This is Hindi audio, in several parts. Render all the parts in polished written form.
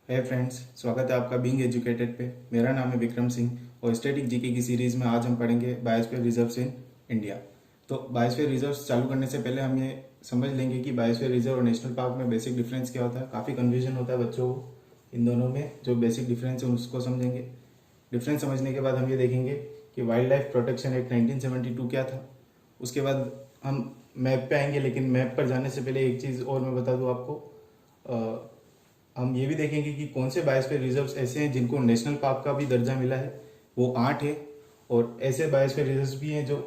है फ्रेंड्स, स्वागत है आपका बीइंग एजुकेटेड पे। मेरा नाम है विक्रम सिंह और स्टैटिक जीके की सीरीज में आज हम पढ़ेंगे बायोस्फीयर रिजर्व्स इन इंडिया। तो बायोस्फीयर रिजर्व्स चालू करने से पहले हम ये समझ लेंगे कि बायोस्फीयर रिजर्व और नेशनल पार्क में बेसिक डिफरेंस क्या होता है। काफ़ी कन्फ्यूजन होता है बच्चों को इन दोनों में। जो बेसिक डिफरेंस है उसको समझेंगे। डिफरेंस समझने के बाद हम ये देखेंगे कि वाइल्ड लाइफ प्रोटेक्शन एक्ट 1972 क्या था। उसके बाद हम मैप पे आएंगे, लेकिन मैप पर जाने से पहले एक चीज़ और मैं बता दूँ आपको। हम ये भी देखेंगे कि कौन से बायोस्फीयर रिजर्व्स ऐसे हैं जिनको नेशनल पार्क का भी दर्जा मिला है, वो 8 है। और ऐसे बायोस्फीयर रिजर्व्स भी हैं जो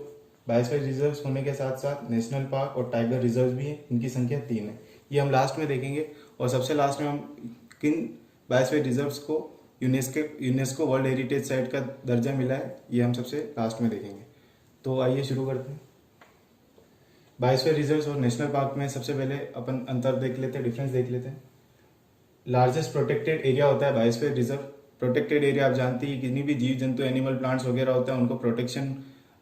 बायोस्फीयर रिजर्व्स होने के साथ साथ नेशनल पार्क और टाइगर रिजर्व भी हैं, इनकी संख्या 3 है। ये हम लास्ट में देखेंगे। और सबसे लास्ट में हम किन बायोस्फीयर रिजर्व्स को यूनेस्को वर्ल्ड हेरिटेज साइट का दर्जा मिला है, ये हम सबसे लास्ट में देखेंगे। तो आइए शुरू करते हैं। बायोस्फीयर रिजर्व्स और नेशनल पार्क में सबसे पहले अपन अंतर देख लेते हैं, डिफरेंस देख लेते हैं। लार्जेस्ट प्रोटेक्टेड एरिया होता है बायोस्फीयर रिजर्व। प्रोटेक्टेड एरिया आप जानते हैं, कितनी भी जीव जंतु एनिमल प्लांट्स वगैरह होता है उनको प्रोटेक्शन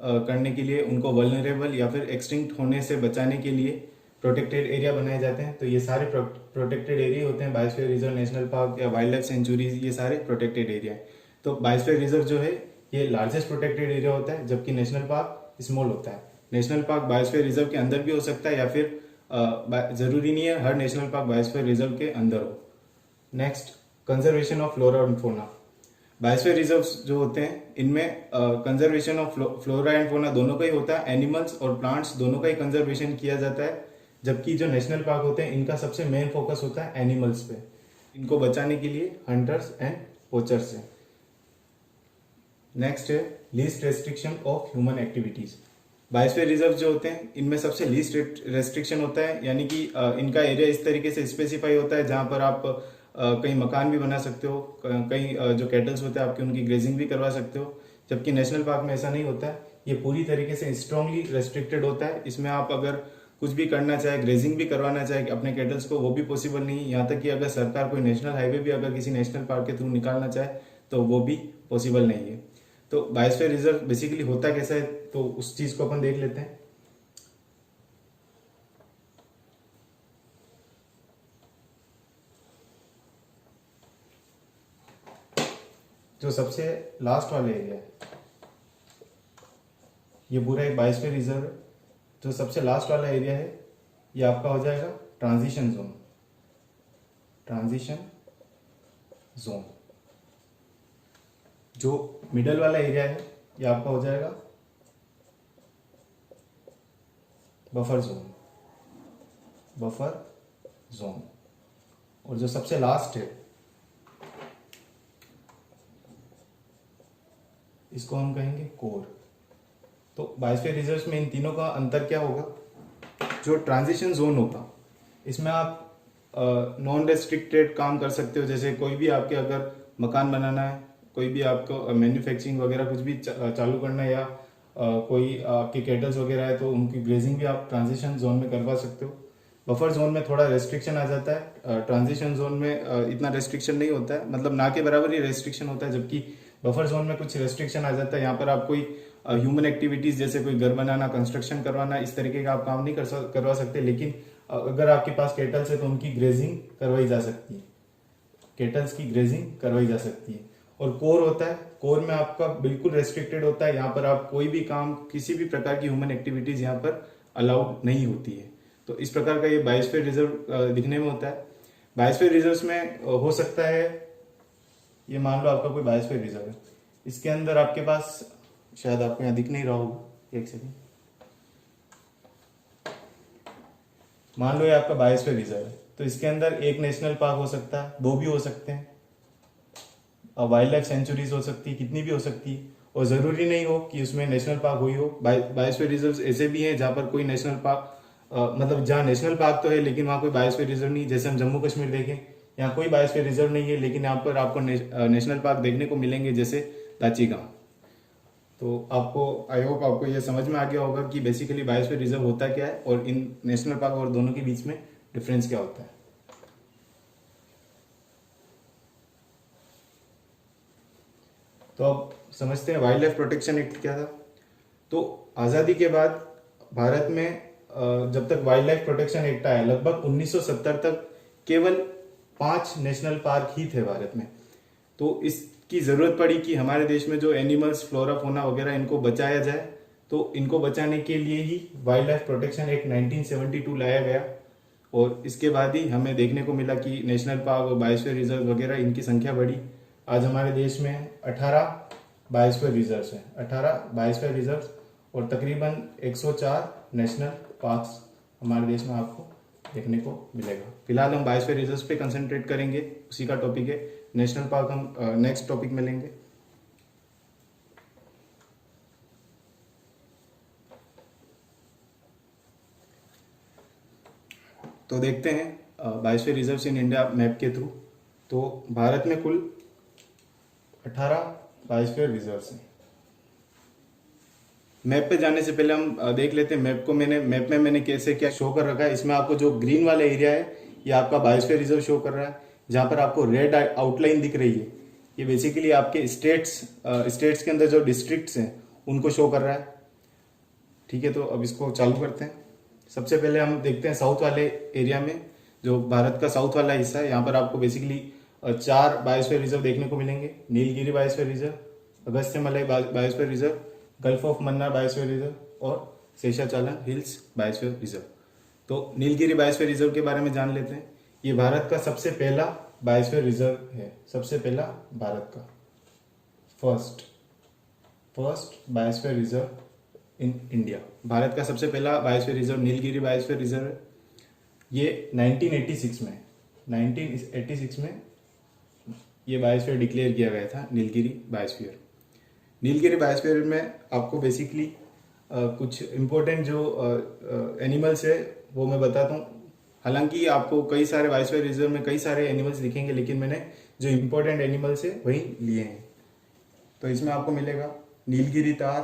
करने के लिए, उनको वल्नरेबल या फिर एक्सटिंक्ट होने से बचाने के लिए प्रोटेक्टेड एरिया बनाए जाते हैं। तो ये सारे प्रोटेक्टेड एरिया होते हैं। बायोस्फीयर रिजर्व, नेशनल पार्क या वाइल्ड लाइफ सेंचुरीज, ये सारे प्रोटेक्टेड एरिया है। तो बायोस्फीयर रिजर्व जो है ये लार्जेस्ट प्रोटेक्टेड एरिया होता है, जबकि नेशनल पार्क स्मॉल होता है। नेशनल पार्क बायोस्फीयर रिजर्व के अंदर भी हो सकता है या फिर जरूरी नहीं है हर नेशनल पार्क बायोस्फीयर रिजर्व के अंदर हो। Next, conservation of flora and fauna. Biosphere reserves जो होते हैं इनमें conservation of flora and fauna दोनों का ही होता है। एनिमल्स और प्लांट्स दोनों का ही कंजर्वेशन किया जाता है। जबकि जो नेशनल पार्क होते हैं इनका सबसे मेन फोकस होता है एनिमल्स पे, इनको बचाने के लिए हंटर्स एंड पोचर्स से। नेक्स्ट है least restriction of human activities. Biosphere reserve जो होते हैं इनमें सबसे लीस्ट रेस्ट्रिक्शन होता है, यानी कि इनका एरिया इस तरीके से स्पेसिफाई होता है जहां पर आप कहीं मकान भी बना सकते हो, कहीं जो कैटल्स होते हैं आपके उनकी ग्रेजिंग भी करवा सकते हो। जबकि नेशनल पार्क में ऐसा नहीं होता है, ये पूरी तरीके से स्ट्रांगली रेस्ट्रिक्टेड होता है। इसमें आप अगर कुछ भी करना चाहे, ग्रेजिंग भी करवाना चाहे अपने कैटल्स को, वो भी पॉसिबल नहीं है। यहाँ तक कि अगर सरकार कोई नेशनल हाईवे भी अगर किसी नेशनल पार्क के थ्रू निकालना चाहे तो वो भी पॉसिबल नहीं है। तो बायोस्फीयर रिजर्व बेसिकली होता कैसा है, तो उस चीज को अपन देख लेते हैं। जो सबसे लास्ट वाला एरिया है ये पूरा एक बायोस्फीयर रिजर्व है। जो सबसे लास्ट वाला एरिया है ये आपका हो जाएगा ट्रांजिशन जोन। Transition zone. जो मिडल वाला एरिया है ये आपका हो जाएगा बफर जोन। Buffer zone. और जो सबसे लास्ट है इसको हम कहेंगे कोर। तो बायोस्फीयर रिजर्व्स में इन तीनों का अंतर क्या होगा। जो ट्रांजिशन जोन होगा इसमें आप नॉन रेस्ट्रिक्टेड काम कर सकते हो। जैसे कोई भी आपके अगर मकान बनाना है, कोई भी आपको मैन्युफैक्चरिंग वगैरह कुछ भी चालू करना है, या कोई आपके कैटल्स वगैरह है तो उनकी ग्रेजिंग भी आप ट्रांजिशन जोन में करवा सकते हो। बफर जोन में थोड़ा रेस्ट्रिक्शन आ जाता है। ट्रांजिशन जोन में इतना रेस्ट्रिक्शन नहीं होता है, मतलब ना के बराबर ही रेस्ट्रिक्शन होता है। जबकि बफर जोन में कुछ रेस्ट्रिक्शन आ जाता है। यहाँ पर आप कोई ह्यूमन एक्टिविटीज जैसे कोई घर बनाना, कंस्ट्रक्शन करवाना, इस तरीके का आप काम नहीं करवा सकते। लेकिन अगर आपके पास केटल्स है तो उनकी ग्रेजिंग करवाई जा सकती है। केटल्स की ग्रेजिंग करवाई जा सकती है। और कोर होता है, कोर में आपका बिल्कुल रेस्ट्रिक्टेड होता है। यहाँ पर आप कोई भी काम, किसी भी प्रकार की ह्यूमन एक्टिविटीज यहाँ पर अलाउड नहीं होती है। तो इस प्रकार का ये बायोस्फीयर रिजर्व दिखने में होता है। बायोस्फीयर रिजर्व में हो सकता है, ये मान लो आपका कोई बायोस्फीयर रिजर्व है, इसके अंदर आपके पास, शायद आपको यहाँ दिख नहीं रहा होगा, एक सेकेंड, मान लो ये आपका बायोस्फीयर रिजर्व है, तो इसके अंदर एक नेशनल पार्क हो सकता है, दो भी हो सकते हैं, वाइल्ड लाइफ सेंचुरीज हो सकती है, कितनी भी हो सकती है। और जरूरी नहीं हो कि उसमें नेशनल पार्क हुई हो। बायोस्फीयर रिजर्व ऐसे भी हैं जहाँ पर कोई नेशनल पार्क, मतलब जहाँ नेशनल पार्क तो है लेकिन वहाँ कोई बायोस्फीयर रिजर्व नहीं। जैसे हम जम्मू कश्मीर देखें, यहाँ कोई बायोस्फीयर रिजर्व नहीं है लेकिन यहाँ पर आपको नेशनल पार्क देखने को मिलेंगे, जैसे दाचीगांव। तो आपको, आई होप आपको ये समझ में आ गया होगा कि बेसिकली बायोस्फीयर रिजर्व होता क्या है और इन नेशनल पार्क और दोनों के बीच में डिफरेंस क्या होता है। तो अब समझते हैं वाइल्ड लाइफ प्रोटेक्शन एक्ट क्या था। तो आज़ादी के बाद भारत में जब तक वाइल्ड लाइफ प्रोटेक्शन एक्ट आया, लगभग 1970 तक केवल 5 नेशनल पार्क ही थे भारत में। तो इसकी ज़रूरत पड़ी कि हमारे देश में जो एनिमल्स, फ्लोरा, फोना वगैरह इनको बचाया जाए। तो इनको बचाने के लिए ही वाइल्ड लाइफ प्रोटेक्शन एक्ट 1972 लाया गया, और इसके बाद ही हमें देखने को मिला कि नेशनल पार्क और बायोस्फीयर रिजर्व वगैरह इनकी संख्या बढ़ी। आज हमारे देश में 18 बायोस्फीयर रिजर्व्स हैं, 18 बायोस्फीयर रिजर्व्स, और तकरीबन 104 नेशनल पार्क्स हमारे देश में आपको देखने को मिलेगा। फिलहाल हम बायोस्फीयर रिजर्व्स पे कंसंट्रेट करेंगे, उसी का टॉपिक है। नेशनल पार्क हम नेक्स्ट टॉपिक में लेंगे। तो देखते हैं biosphere reserves in India map के थ्रू। तो भारत में कुल 18 बायोस्फीयर रिजर्व्स हैं। मैप पे जाने से पहले हम देख लेते हैं मैप में मैंने कैसे क्या शो कर रखा है। इसमें आपको जो ग्रीन वाला एरिया है ये आपका बायोस्फीयर रिजर्व शो कर रहा है। जहां पर आपको रेड आउटलाइन दिख रही है ये बेसिकली आपके स्टेट्स के अंदर जो डिस्ट्रिक्ट्स हैं उनको शो कर रहा है। ठीक है, तो अब इसको चालू करते हैं। सबसे पहले हम देखते हैं साउथ वाले एरिया में, जो भारत का साउथ वाला हिस्सा है। यहाँ पर आपको बेसिकली 4 बायोस्फीयर रिजर्व देखने को मिलेंगे। Nilgiri biosphere reserve, Agasthyamalai biosphere reserve, gulf of Mannar biosphere reserve और शेषाचलम हिल्स बायोस्फीयर रिजर्व। तो नीलगिरी बायोस्फीयर रिजर्व के बारे में जान लेते हैं। ये भारत का सबसे पहला बायोस्फीयर रिजर्व है, सबसे पहला भारत का first biosphere reserve in India. Bharat का सबसे पहला biosphere reserve Nilgiri biosphere reserve है। ये 1986 में ये बायोस्फीयर डिक्लेयर किया गया था, नीलगिरी बायोस्फीयर। नीलगिरी बायोस्फीयर में आपको बेसिकली कुछ इम्पोर्टेंट जो एनिमल्स है वो मैं बताता हूँ। हालांकि आपको कई सारे बायोस्फीयर रिजर्व में कई सारे एनिमल्स दिखेंगे, लेकिन मैंने जो इम्पोर्टेंट एनिमल्स है वही लिए हैं। तो इसमें आपको मिलेगा नीलगिरी तार,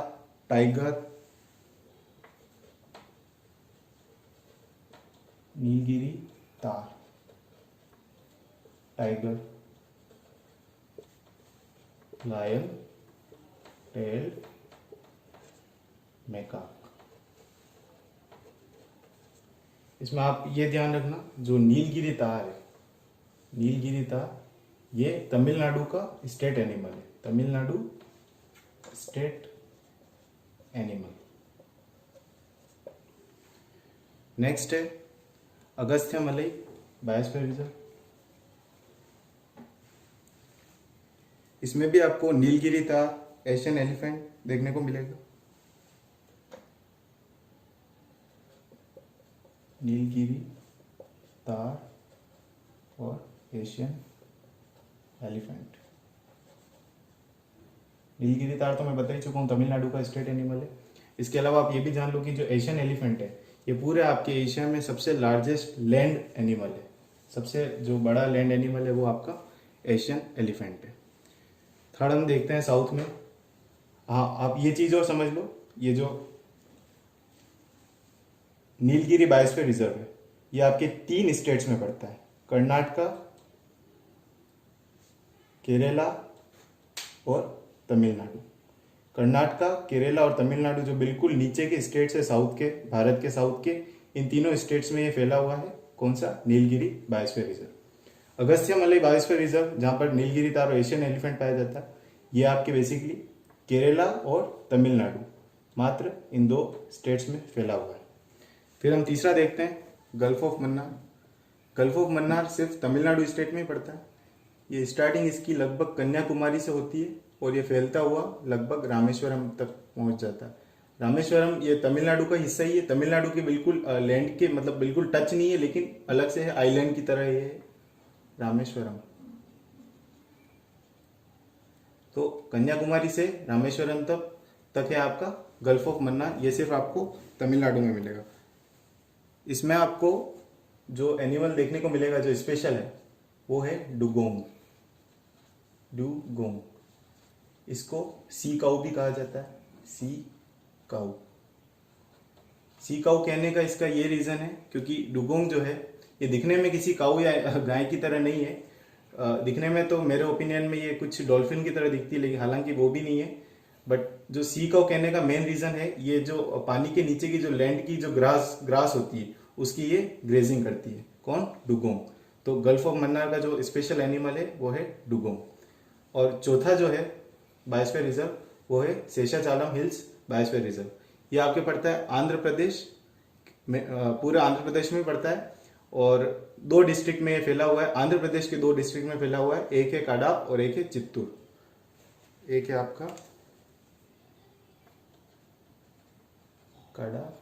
टाइगर, नीलगिरी तार, टाइगर, लायन टेल्ड मैकाक। इसमें आप ये ध्यान रखना, जो नीलगिरी तार है, नीलगिरी तार ये तमिलनाडु का स्टेट एनिमल है, तमिलनाडु स्टेट एनिमल। नेक्स्ट है अगस्त्यमलई बायोस्फीयर रिजर्व। इसमें भी आपको नीलगिरी तार, एशियन एलिफेंट देखने को मिलेगा। नीलगिरी तार और एशियन एलिफेंट। नीलगिरी तार तो मैं बता ही चुका हूँ, तमिलनाडु का स्टेट एनिमल है। इसके अलावा आप ये भी जान लो कि जो एशियन एलिफेंट है ये पूरे आपके एशिया में सबसे लार्जेस्ट लैंड एनिमल है। सबसे जो बड़ा लैंड एनिमल है वो आपका एशियन एलिफेंट है। थर्ड हम देखते हैं साउथ में। हाँ, आप ये चीज और समझ लो, ये जो नीलगिरी बायोस्फीयर रिजर्व है ये आपके 3 स्टेट्स में पड़ता है, कर्नाटका, केरला और तमिलनाडु। कर्नाटका, केरला और तमिलनाडु जो बिल्कुल नीचे के स्टेट्स है साउथ के, भारत के साउथ के, इन तीनों स्टेट्स में ये फैला हुआ है। कौन सा? Nilgiri biosphere reserve. Agasthyamalai biosphere reserve जहां पर नीलगिरी तार और एशियन एलिफेंट पाया जाता है, ये आपके बेसिकली केरला और तमिलनाडु, मात्र इन 2 स्टेट्स में फैला हुआ है। फिर हम तीसरा देखते हैं gulf of Mannar. Gulf of Mannar सिर्फ तमिलनाडु स्टेट में ही पड़ता है। ये स्टार्टिंग इसकी लगभग कन्याकुमारी से होती है और ये फैलता हुआ लगभग रामेश्वरम तक पहुंच जाता है। रामेश्वरम ये तमिलनाडु का हिस्सा ही है, तमिलनाडु के बिल्कुल लैंड के मतलब बिल्कुल टच नहीं है, लेकिन अलग से है, आइलैंड की तरह ये है रामेश्वरम। तो कन्याकुमारी से रामेश्वरम तक है आपका गल्फ ऑफ मन्नार। ये सिर्फ आपको तमिलनाडु में मिलेगा। इसमें आपको जो एनिमल देखने को मिलेगा जो स्पेशल है वो है डुगोंग। डुगोंग, इसको सी काऊ भी कहा जाता है। सी काऊ कहने का इसका ये रीजन है क्योंकि डुगोंग जो है ये दिखने में किसी काऊ या गाय की तरह नहीं है। दिखने में तो मेरे ओपिनियन में ये कुछ डॉल्फिन की तरह दिखती है, लेकिन हालांकि वो भी नहीं है। बट जो सी काऊ कहने का मेन रीजन है, ये जो पानी के नीचे की जो लैंड की जो ग्रास होती है उसकी ये ग्रेजिंग करती है। कौन? डुगोंग। तो गल्फ ऑफ मन्नार का जो स्पेशल एनिमल है वो है डुगोंग। और चौथा जो है बायोस्फीयर रिजर्व वो है शेषाचलम हिल्स बायोस्फीयर रिजर्व। ये आपके पड़ता है आंध्र प्रदेश में, पूरा आंध्र प्रदेश में पड़ता है और 2 डिस्ट्रिक्ट में ये फैला हुआ है। आंध्र प्रदेश के 2 डिस्ट्रिक्ट में फैला हुआ है, एक है काडाप और एक है चित्तूर। एक है आपका काडाप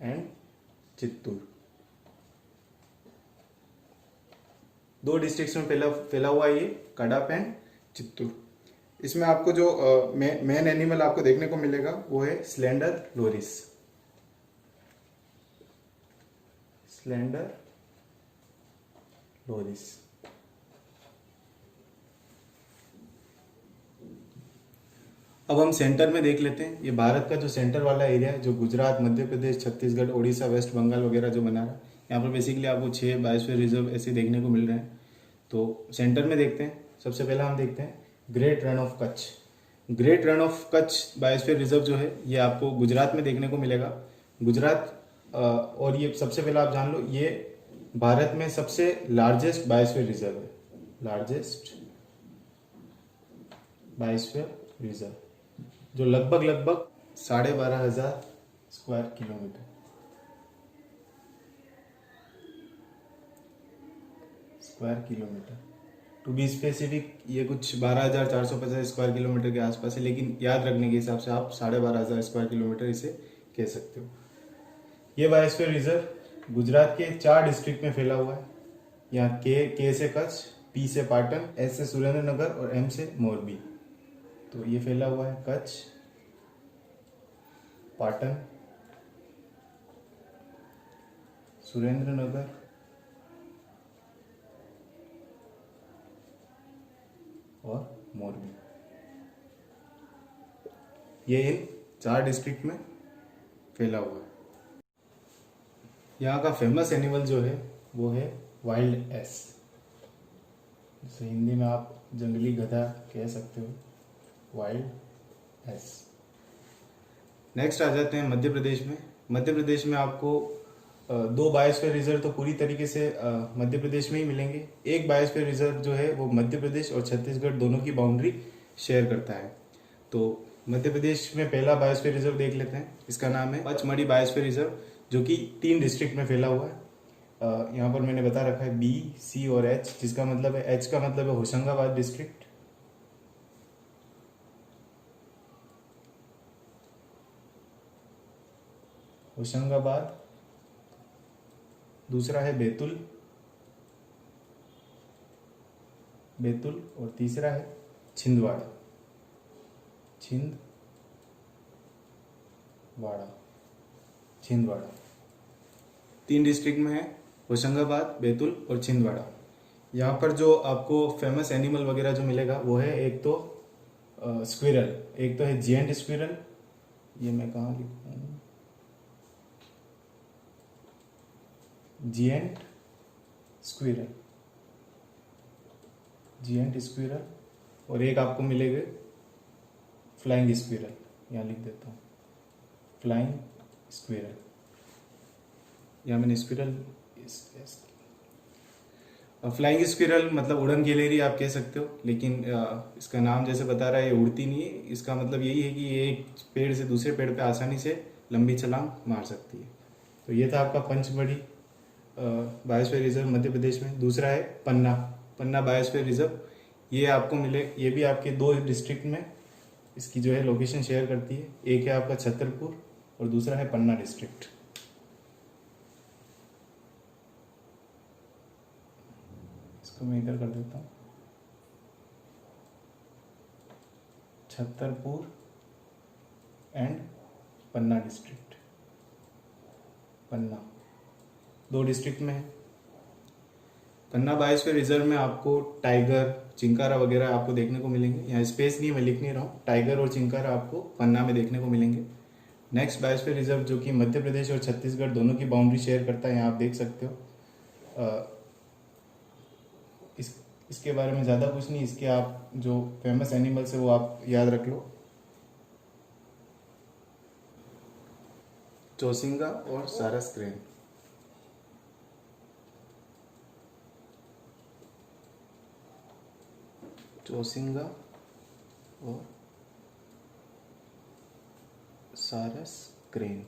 एंड चित्तूर, 2 डिस्ट्रिक्ट्स में फैला हुआ है ये काडाप एंड चित्तूर। इसमें आपको जो मेन एनिमल आपको देखने को मिलेगा वो है स्लेंडर लोरिस। Slender loris. अब हम सेंटर में देख लेते हैं। ये भारत का जो सेंटर वाला एरिया है, जो गुजरात, मध्य प्रदेश, छत्तीसगढ़, उड़ीसा, वेस्ट बंगाल वगैरह जो बना रहा है, यहाँ पर बेसिकली आपको 6 बायोस्फीयर रिजर्व ऐसे देखने को मिल रहे हैं। तो सेंटर में देखते हैं, सबसे पहला हम देखते हैं great run of Kutch. Great run of Kutch biosphere reserve जो है ये आपको गुजरात में देखने को मिलेगा। गुजरात और ये सबसे पहला आप जान लो, ये भारत में सबसे लार्जेस्ट बायोस्फीयर रिजर्व है। लार्जेस्ट बायोस्फीयर रिजर्व, जो लगभग 12,500 square kilometre to be specific ये कुछ 12,450 स्क्वायर किलोमीटर के आसपास है, लेकिन याद रखने के हिसाब से आप 12,500 स्क्वायर किलोमीटर इसे कह सकते हो। ये बायोस्फीयर रिजर्व गुजरात के 4 डिस्ट्रिक्ट में फैला हुआ है। यहाँ के से कच्छ, पी से पाटन, एस से सुरेंद्रनगर और एम से मोरबी। तो ये फैला हुआ है कच्छ, पाटन, सुरेंद्रनगर और मोरबी। ये इन 4 डिस्ट्रिक्ट में फैला हुआ है। यहाँ का फेमस एनिमल जो है वो है वाइल्ड एस, जिसे हिंदी में आप जंगली गधा कह सकते हो, वाइल्ड एस। नेक्स्ट आ जाते हैं मध्य प्रदेश में। मध्य प्रदेश में आपको 2 बायोस्फीयर रिजर्व तो पूरी तरीके से मध्य प्रदेश में ही मिलेंगे। एक बायोस्फीयर रिजर्व जो है वो मध्य प्रदेश और छत्तीसगढ़ दोनों की बाउंड्री शेयर करता है। तो मध्य प्रदेश में पहला बायोस्फीयर रिजर्व देख लेते हैं। इसका नाम है पचमढ़ी बायोस्फीयर रिजर्व, जो कि 3 डिस्ट्रिक्ट में फैला हुआ है। यहाँ पर मैंने बता रखा है बी, सी और एच, जिसका मतलब है एच का मतलब है होशंगाबाद डिस्ट्रिक्ट, होशंगाबाद। दूसरा है बैतूल, और तीसरा है छिंदवाड़ा, छिंदवाड़ा। 3 डिस्ट्रिक्ट में है, होशंगाबाद, बैतूल और छिंदवाड़ा। यहाँ पर जो आपको फेमस एनिमल वगैरह जो मिलेगा वो है एक तो स्क्विरल, एक तो है जिएंट स्क्विरल। ये मैं कहाँ लिखूँ, जिएंट स्क्विरल, और एक आपको मिलेगा फ्लाइंग स्क्विरल। यहाँ लिख देता हूँ फ्लाइंग स्क्विरल, या मैंने स्क्विरल, फ्लाइंग स्क्विरल मतलब उड़न गिलहरी आप कह सकते हो, लेकिन इसका नाम जैसे बता रहा है ये उड़ती नहीं है। इसका मतलब यही है कि ये एक पेड़ से दूसरे पेड़ पे आसानी से लंबी छलांग मार सकती है। तो ये था आपका पंचमढ़ी बायोस्फीयर रिजर्व मध्य प्रदेश में। दूसरा है पन्ना बायोस्फीयर रिजर्व। ये आपको मिले, ये भी आपके 2 डिस्ट्रिक्ट में इसकी जो है लोकेशन शेयर करती है। एक है आपका छतरपुर और दूसरा है पन्ना डिस्ट्रिक्ट। इसको मैं इधर कर देता हूँ, Chhatarpur and Panna district. Panna 2 district में है। पन्ना बायोस्फीयर रिजर्व में आपको टाइगर, चिंकारा वगैरह आपको देखने को मिलेंगे। यहाँ स्पेस नहीं, मैं लिख नहीं रहा हूँ। टाइगर और चिंकारा आपको पन्ना में देखने को मिलेंगे। नेक्स्ट बायोस्फीयर रिजर्व जो कि मध्य प्रदेश और छत्तीसगढ़ दोनों की बाउंड्री शेयर करता है, यहाँ आप देख सकते हो। इसके बारे में ज़्यादा कुछ नहीं, इसके आप जो फेमस एनिमल्स है वो आप याद रख लो, चौसिंगा और सारस क्रेन। चौसिंगा और सारस क्रेन।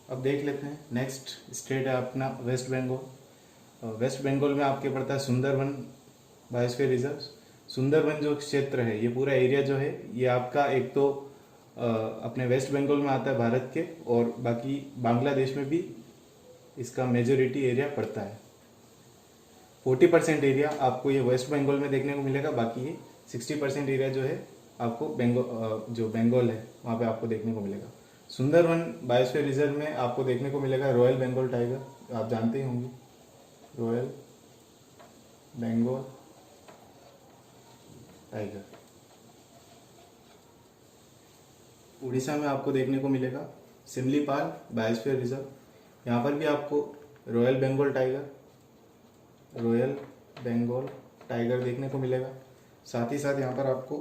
अब देख लेते हैं नेक्स्ट स्टेट है अपना वेस्ट बंगाल। वेस्ट बंगाल में आपके पड़ता है सुंदरवन बायोस्फीयर रिजर्व। सुंदरवन जो क्षेत्र है, ये पूरा एरिया जो है, ये आपका एक तो अपने वेस्ट बंगाल में आता है भारत के, और बाकी बांग्लादेश में भी इसका मेजोरिटी एरिया पड़ता है। 40% एरिया आपको ये वेस्ट बंगाल में देखने को मिलेगा, बाकी ये 60% एरिया जो है आपको जो बंगाल है वहाँ पे आपको देखने को मिलेगा। सुंदरवन बायोस्फीयर रिजर्व में आपको देखने को मिलेगा रॉयल बंगाल टाइगर, आप जानते ही होंगे, रॉयल बंगाल टाइगर। उड़ीसा में आपको देखने को मिलेगा सिमलीपाल बायोस्फीयर रिजर्व, यहाँ पर भी आपको रॉयल बंगाल टाइगर देखने को मिलेगा। साथ ही साथ यहाँ पर आपको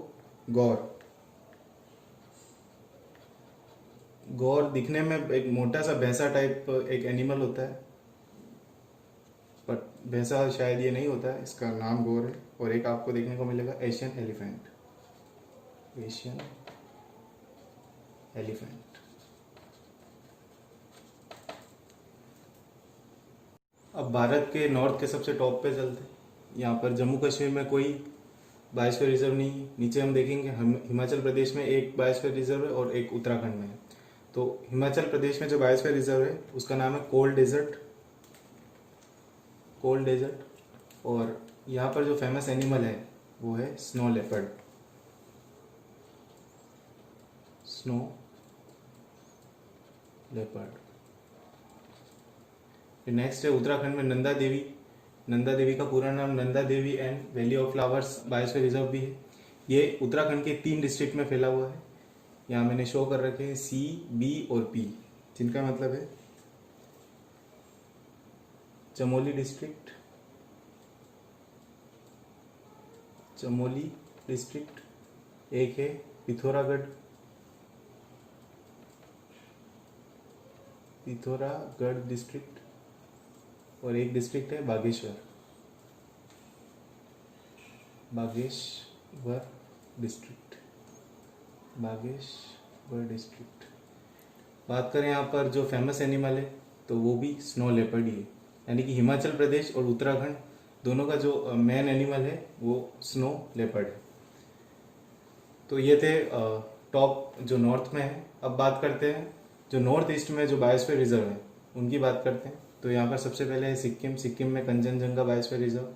गौर दिखने में एक मोटा सा भैंसा टाइप एक एनिमल होता है, बट भैंसा शायद ये नहीं होता है, इसका नाम गौर है। और एक आपको देखने को मिलेगा एशियन एलिफेंट। अब भारत के नॉर्थ के सबसे टॉप पे चलते हैं। यहाँ पर जम्मू कश्मीर में कोई बायोस्फीयर रिजर्व नहीं है। नीचे हम देखेंगे हिमाचल प्रदेश में एक बायोस्फीयर रिजर्व है और एक उत्तराखंड में है। तो हिमाचल प्रदेश में जो बायोस्फीयर रिजर्व है उसका नाम है कोल्ड डेजर्ट। और यहाँ पर जो फेमस एनिमल है वो है स्नो लेपर्ड। नेक्स्ट है उत्तराखंड में नंदा देवी का पूरा नाम Nanda Devi and valley of flowers biosphere reserve भी है। ये उत्तराखंड के 3 डिस्ट्रिक्ट में फैला हुआ है। यहाँ मैंने शो कर रखे हैं C, B और P, जिनका मतलब है चमोली डिस्ट्रिक्ट, एक है पिथौरागढ़ डिस्ट्रिक्ट, और एक डिस्ट्रिक्ट है बागेश्वर डिस्ट्रिक्ट। बात करें यहाँ पर जो फेमस एनिमल है तो वो भी स्नो लेपर्ड ही है। यानी कि हिमाचल प्रदेश और उत्तराखंड दोनों का जो मेन एनिमल है वो स्नो लेपर्ड है। तो ये थे टॉप जो नॉर्थ में है। अब बात करते हैं जो नॉर्थ ईस्ट में जो बायोस्फीयर रिजर्व है उनकी बात करते हैं। तो यहाँ पर सबसे पहले है सिक्किम में कंचनजंगा बायोस्फीयर रिजर्व,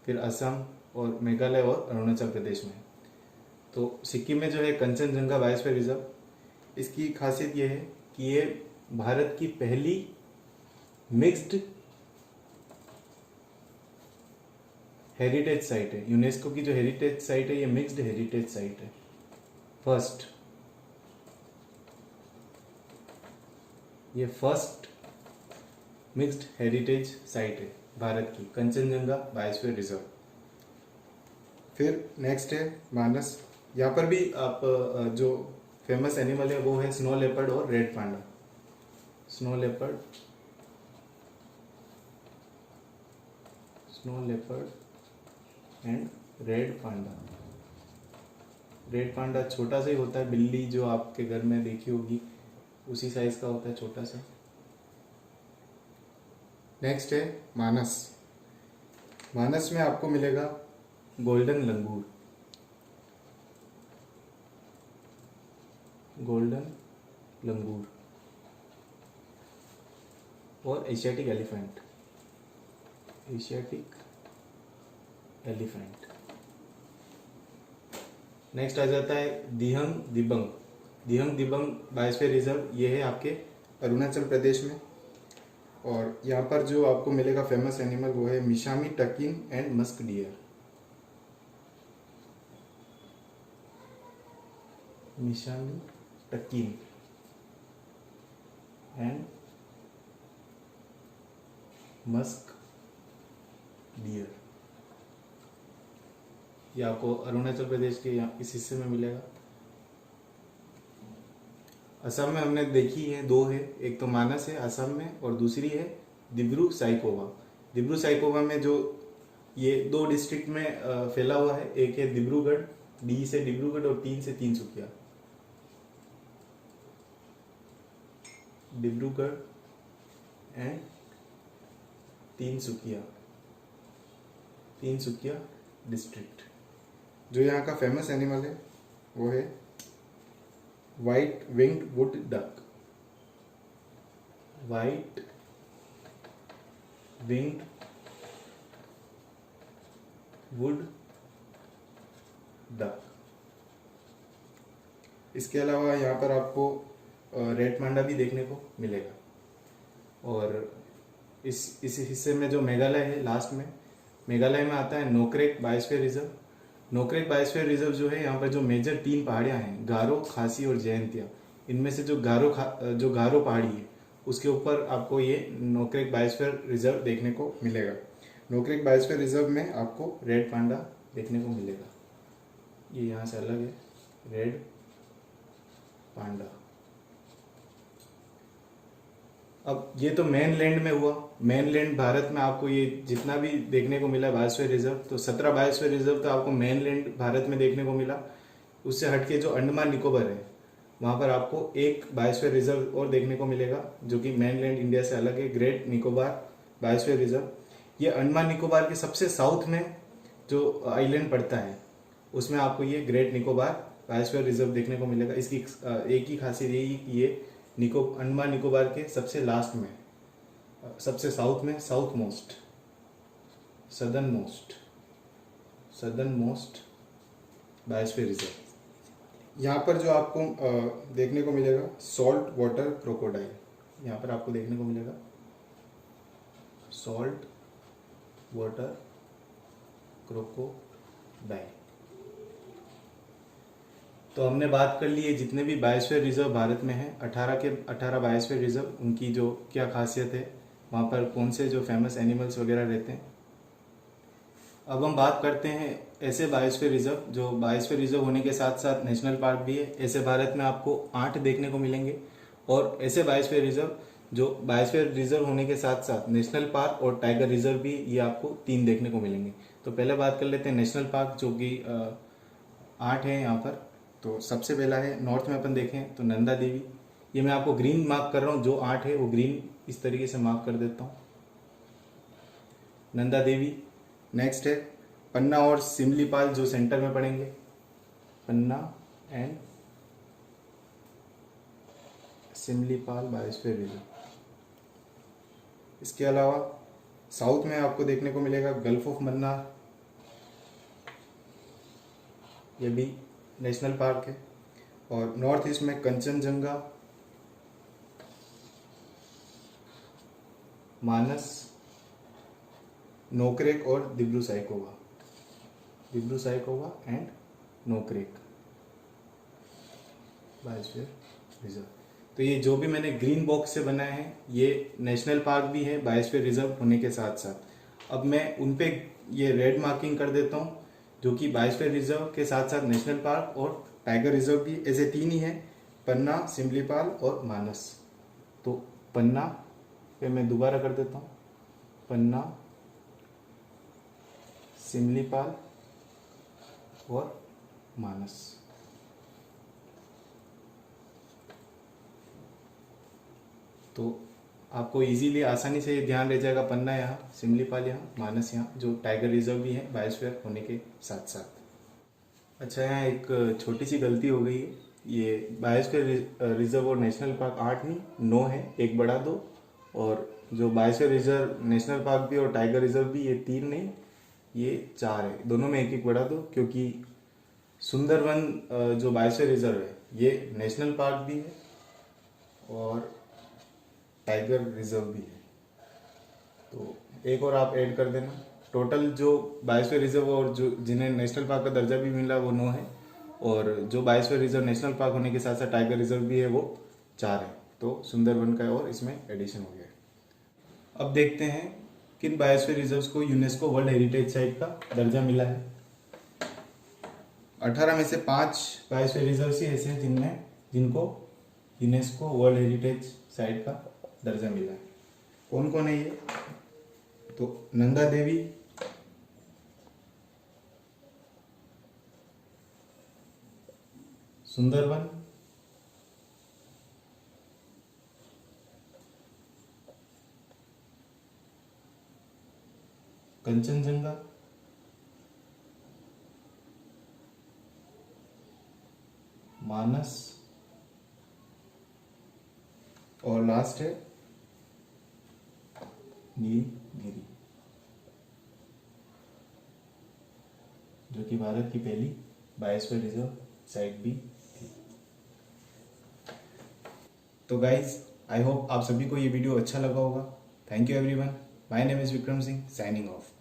फिर असम और मेघालय और अरुणाचल प्रदेश में। तो सिक्किम में जो है कंचनजंगा बायोस्फीयर रिजर्व, इसकी खासियत ये है कि ये भारत की पहली मिक्स्ड हेरिटेज साइट है। यूनेस्को की जो हेरिटेज साइट है ये मिक्स्ड हेरिटेज साइट है। फर्स्ट मिक्स्ड हेरिटेज साइट है भारत की, कंचनजंगा बायोस्फीयर रिजर्व। फिर नेक्स्ट है मानस। यहाँ पर भी आप जो फेमस एनिमल है वो है स्नो लेपर्ड और red panda. Snow leopard and red panda छोटा सा ही होता है, बिल्ली जो आपके घर में देखी होगी उसी साइज का होता है, छोटा सा। नेक्स्ट है मानस में आपको मिलेगा गोल्डन लंगूर और एशियाटिक एलिफेंट। नेक्स्ट आ जाता है दिहंग दिबंग बायोस्फीयर रिजर्व। ये है आपके अरुणाचल प्रदेश में, और यहाँ पर जो आपको मिलेगा फेमस एनिमल वो है Mishmi takin and musk deer. Mishmi takin and musk deer, ये आपको अरुणाचल प्रदेश के इस हिस्से में मिलेगा। असम में हमने देखी है, 2 है, एक तो मानस है असम में और दूसरी है दिब्रू साइकोवा। में जो ये 2 डिस्ट्रिक्ट में फैला हुआ है। एक है डिब्रूगढ़, डी से डिब्रूगढ़, और 3 से तिनसुकिया। Dibrugarh and Tinsukia, Tinsukia district. जो यहाँ का फेमस एनिमल है वो है white winged wood duck. White winged wood duck. इसके अलावा यहाँ पर आपको रेड पांडा भी देखने को मिलेगा। और इस हिस्से में जो मेघालय है, लास्ट में मेघालय में आता है Nokrek biosphere reserve. Nokrek biosphere reserve जो है, यहाँ पर जो मेजर 3 पहाड़ियाँ हैं, गारो, खासी और जयंतिया, इनमें से जो गारो पहाड़ी है उसके ऊपर आपको ये नोकरेक बायोस्फीयर रिजर्व देखने को मिलेगा। नोकरेक बायोस्फीयर रिजर्व में आपको रेड पांडा देखने को मिलेगा। ये यहाँ से अलग है, रेड पांडा। अब ये तो मेन लैंड में हुआ। मेन लैंड भारत में आपको ये जितना भी देखने को मिला बायोस्फीयर रिजर्व, तो 17 बायोस्फीयर रिजर्व तो आपको मेन लैंड भारत में देखने को मिला। उससे हटके जो अंडमान निकोबार है, वहाँ पर आपको एक बायोस्फीयर रिजर्व और देखने को मिलेगा, जो कि मेन लैंड इंडिया से अलग है, ग्रेट निकोबार बायोस्फीयर रिजर्व। ये अंडमान निकोबार के सबसे साउथ में जो आइलैंड पड़ता है, उसमें आपको ये ग्रेट निकोबार बायोस्फीयर रिजर्व देखने को मिलेगा। इसकी एक ही खासियत यही कि ये अंडमान निकोबार के सबसे लास्ट में, सबसे साउथ में, south most, southern most biosphere reserve. यहाँ पर जो आपको देखने को मिलेगा सॉल्ट वाटर क्रोकोडाइल। यहाँ पर आपको देखने को मिलेगा सॉल्ट वाटर क्रोकोडाइल। तो हमने बात कर ली है जितने भी बायोस्फीयर रिजर्व भारत में हैं, 18 के 18 बायोस्फीयर रिजर्व, उनकी जो क्या खासियत है, वहाँ पर कौन से जो फेमस एनिमल्स वगैरह रहते हैं। अब हम बात करते हैं ऐसे बायोस्फीयर रिजर्व जो बायोस्फीयर रिजर्व होने के साथ साथ नेशनल पार्क भी है। ऐसे भारत में आपको 8 देखने को मिलेंगे। और ऐसे बायोस्फीयर रिजर्व जो बायोस्फीयर रिजर्व होने के साथ साथ नेशनल पार्क और टाइगर रिजर्व भी, ये आपको 3 देखने को मिलेंगे। तो पहले बात कर लेते हैं नेशनल पार्क, जो कि 8 है यहाँ पर। तो सबसे पहला है, नॉर्थ में अपन देखें तो नंदा देवी। ये मैं आपको ग्रीन मार्क कर रहा हूँ, जो 8 है वो ग्रीन इस तरीके से मार्क कर देता हूँ, नंदा देवी। नेक्स्ट है पन्ना और सिमलीपाल, जो सेंटर में पड़ेंगे, पन्ना एंड सिमलीपाल बायोस्फीयर रिजर्व। इसके अलावा साउथ में आपको देखने को मिलेगा गल्फ ऑफ मन्नार, ये भी नेशनल पार्क है। और नॉर्थ ईस्ट में कंचनजंगा, मानस, नोकरेक और Dibru Saikhowa and Nokrek biosphere reserve. तो ये जो भी मैंने ग्रीन बॉक्स से बनाए हैं, ये नेशनल पार्क भी है बायोस्फीयर रिजर्व होने के साथ साथ। अब मैं उन पे ये रेड मार्किंग कर देता हूँ, जो कि बायोस्फीयर रिजर्व के साथ साथ नेशनल पार्क और टाइगर रिजर्व भी, ऐसे 3 ही हैं, पन्ना, सिमलीपाल और मानस। तो पन्ना पे मैं दोबारा कर देता हूँ, पन्ना, सिमलीपाल और मानस। तो आपको इजीली आसानी से ये ध्यान रह जाएगा, पन्ना यहाँ, सिमलीपाल यहाँ, मानस यहाँ, जो टाइगर रिजर्व भी है बायोस्फीयर होने के साथ साथ। अच्छा, यहाँ एक छोटी सी गलती हो गई है, ये बायोस्फीयर रिजर्व और नेशनल पार्क 8 नहीं 9 है, एक बढ़ा दो। और जो बायोस्फीयर रिजर्व, नेशनल पार्क भी और टाइगर रिजर्व भी, ये 3 नहीं, ये 4 है। दोनों में एक बढ़ा दो, क्योंकि सुंदरवन जो बायोस्फीयर रिजर्व है, ये नेशनल पार्क भी है और टाइगर रिजर्व भी है। तो एक और आप ऐड कर देना। टोटल जो बायोस्फीयर रिजर्व और जो जिन्हें नेशनल पार्क का दर्जा भी मिला वो 9 है, और जो बायोस्फीयर रिजर्व नेशनल पार्क होने के साथ साथ टाइगर रिजर्व भी है वो 4 है। तो सुंदरवन का और इसमें एडिशन हो गया। अब देखते हैं किन बायोस्फीयर रिजर्व्स को यूनेस्को वर्ल्ड हेरिटेज साइट का दर्जा मिला है। 18 में से 5 बायोस्फीयर रिजर्व्स ही ऐसे हैं जिनको यूनेस्को वर्ल्ड हेरिटेज साइट का दर्जा मिला है। कौन कौन है ये? तो नंदा देवी, सुंदरवन, कंचनजंगा, मानस और लास्ट है नीलगिरी, जो कि भारत की पहली बायोस्फीयर रिजर्व साइट भी थी। तो गाइज आई होप आप सभी को ये वीडियो अच्छा लगा होगा। Thank you everyone. My name is Vikram Singh, signing off.